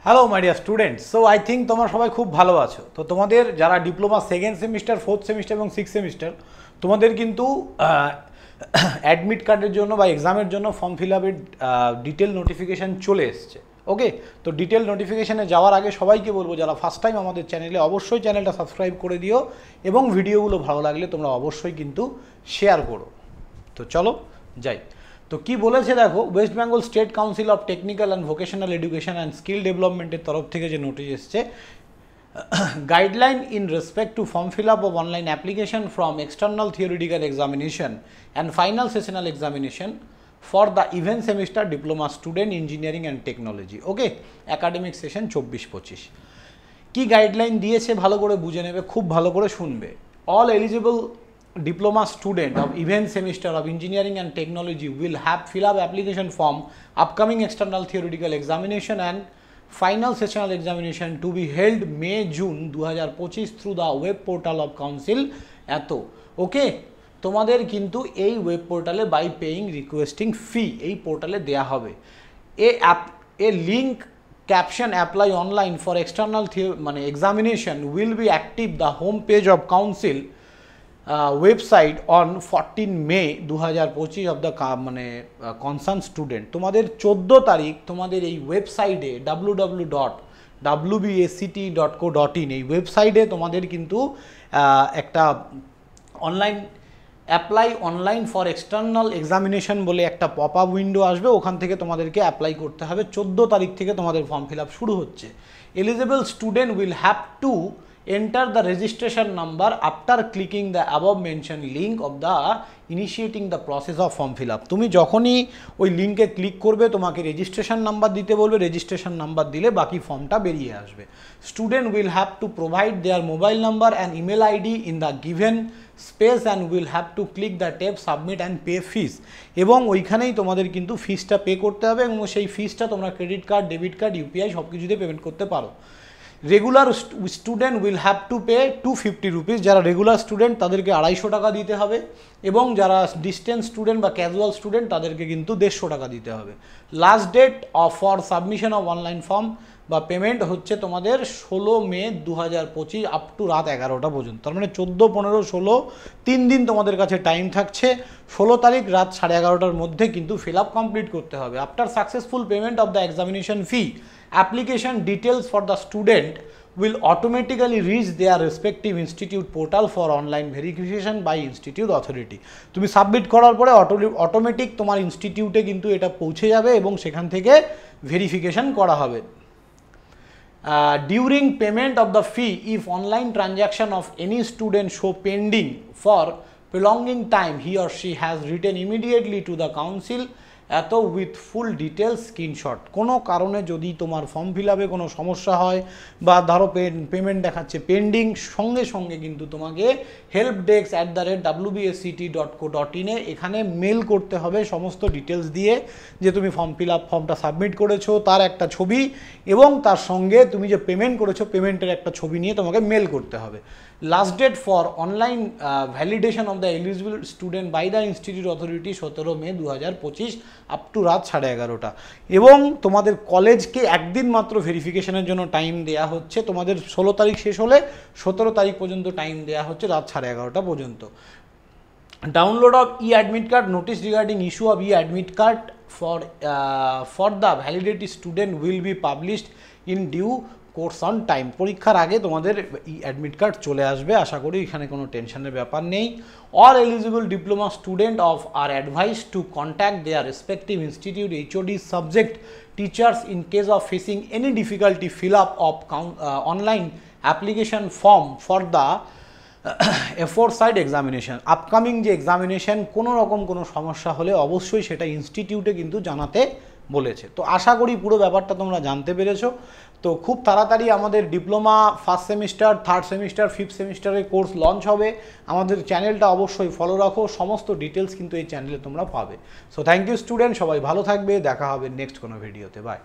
Hello my dear students. So I think তোমরা সবাই খুব ভালো আছো। তো তোমাদের যারা diploma second semester, fourth semester এবং সিক্স সেমিস্টার, তোমাদের কিন্তু অ্যাডমিট কার্ডের জন্য বা এক্সামের জন্য ফর্ম ফিল আপের ডিটেল নোটিফিকেশান চলে এসছে। ওকে, তো ডিটেল নোটিফিকেশানে যাওয়ার আগে সবাইকে বলবো যারা ফার্স্ট টাইম আমাদের চ্যানেলে, অবশ্যই চ্যানেলটা সাবস্ক্রাইব করে দিও এবং ভিডিওগুলো ভালো লাগলে তোমরা অবশ্যই কিন্তু শেয়ার করো। তো চলো যাই। তো কি বলেছে দেখো, West Bengal state council of technical and vocational education and skill ডেভেলপমেন্টের তরফ থেকে যে নোটিশ এসছে, guideline in respect to form fill up of online application from external theoretical examination and final sessional examination for the event semester diploma student engineering and technology. Okay, academic session 24-25 কি guideline দিয়েছে ভালো করে বুঝে নেবে, খুব ভালো করে শুনবে। All eligible diploma student of event semester of engineering and technology will have fill up application form upcoming external theoretical examination and final sessional examination to be held May June 2025 through the web portal of council এত। ওকে, তোমাদের কিন্তু এই web পোর্টালে by paying requesting ফি এই পোর্টালে দেয়া হবে। এ link caption apply online for external মানে examination will be active the home page of council website on 14 May 2025 of the মানে কনসার্ন স্টুডেন্ট। তোমাদের 14 তারিখ তোমাদের এই ওয়েবসাইটে www.wbact.co.in এই ওয়েবসাইটে তোমাদের কিন্তু একটা online apply online for external examination বলে একটা পপ আপ উইন্ডো আসবে, ওখান থেকে তোমাদেরকে অ্যাপ্লাই করতে হবে। 14 তারিখ থেকে তোমাদের ফর্ম ফিল আপ শুরু হচ্ছে। Eligible student will have two enter the registration number after clicking the above mentioned link of the initiating the process of form fill up। তুমি যখনই ওই লিঙ্কে ক্লিক করবে তোমাকে রেজিস্ট্রেশন নাম্বার দিতে বলবে, রেজিস্ট্রেশন নাম্বার দিলে বাকি ফর্মটা বেরিয়ে আসবে। Student will have to provide their mobile number and email ID in the given space and will have to click the tab submit and pay fees. এবং ওইখানেই তোমাদের কিন্তু ফিসটা পে করতে হবে এবং সেই ফিসটা তোমরা credit card, debit card, UPI সব কিছুতে পেমেন্ট করতে পারো। Regular student will have to pay 250 rupees. যারা রেগুলার স্টুডেন্ট তাদেরকে 250 টাকা দিতে হবে এবং যারা ডিস্টেন্স স্টুডেন্ট বা ক্যাজুয়াল স্টুডেন্ট তাদেরকে কিন্তু 150 টাকা দিতে হবে। Last date for submission of online form বা পেমেন্ট হচ্ছে তোমাদের 16 মে 2025 আপ টু রাত 11টা পর্যন্ত। তার মানে 14, 15, 16 3 দিন তোমাদের কাছে টাইম থাকছে। 16 তারিখ রাত 11:30টার মধ্যে কিন্তু ফিল আপ কমপ্লিট করতে হবে। After successful payment of the examination fee, application details for the student will automatically reach their respective institute portal for online verification by institute authority। তুমি সাবমিট করার পরে অটোমেটিক তোমার ইনস্টিটিউটে কিন্তু এটা পৌঁছে যাবে এবং সেখান থেকে ভেরিফিকেশন করা হবে। During payment of the fee, if online transaction of any student show pending for prolonging time, he or she has written immediately to the council এত উইথ ফুল ডিটেলস স্ক্রিনশট। কোনো কারণে যদি তোমার ফর্ম ফিল আপে কোনো সমস্যা হয় বা ধরো পেমেন্ট দেখাচ্ছে পেন্ডিং, সঙ্গে সঙ্গে কিন্তু তোমাকে helpdesk@wbact.co.in এখানে মেল করতে হবে সমস্ত ডিটেলস দিয়ে যে তুমি ফর্মটা সাবমিট করেছো তার একটা ছবি এবং তার সঙ্গে তুমি যে পেমেন্ট করেছো পেমেন্টের একটা ছবি নিয়ে তোমাকে মেল করতে হবে। Last date for online validation of the eligible student by the institute authority 17 May 2025 up to রাত 11:30। এবং তোমাদের কলেজকে একদিন মাত্র ভেরিফিকেশনের জন্য টাইম দেওয়া হচ্ছে। তোমাদের 16 তারিখ শেষ হলে 17 তারিখ পর্যন্ত টাইম দেওয়া হচ্ছে রাত 11:30 পর্যন্ত। Download of e admit card, notice regarding issue of e admit card for the validity student will be published in due course on time. পরীক্ষার আগে তোমাদের ই অ্যাডমিট কার্ড চলে আসবে, আশা করি এখানে কোনো টেনশনের ব্যাপার নেই। All eligible diploma student of are advised to contact their respective institute HOD subject teachers in case of facing any difficulty fill up of online application form for the aforesaid examination. Upcoming যে examination কোনো রকম কোনো সমস্যা হলে অবশ্যই সেটা ইনস্টিটিউটে কিন্তু জানাতে বলেছে। তো আশা করি পুরো ব্যাপারটা তোমরা জানতে পেরেছো। তো খুব তাড়াতাড়ি আমাদের diploma first semester, third semester, fifth সেমিস্টারের কোর্স লঞ্চ হবে। আমাদের চ্যানেলটা অবশ্যই ফলো রাখো, সমস্ত ডিটেলস কিন্তু এই চ্যানেলে তোমরা পাবে। সো থ্যাংক ইউ স্টুডেন্ট, সবাই ভালো থাকবে, দেখা হবে নেক্সট কোনো ভিডিওতে। বাই।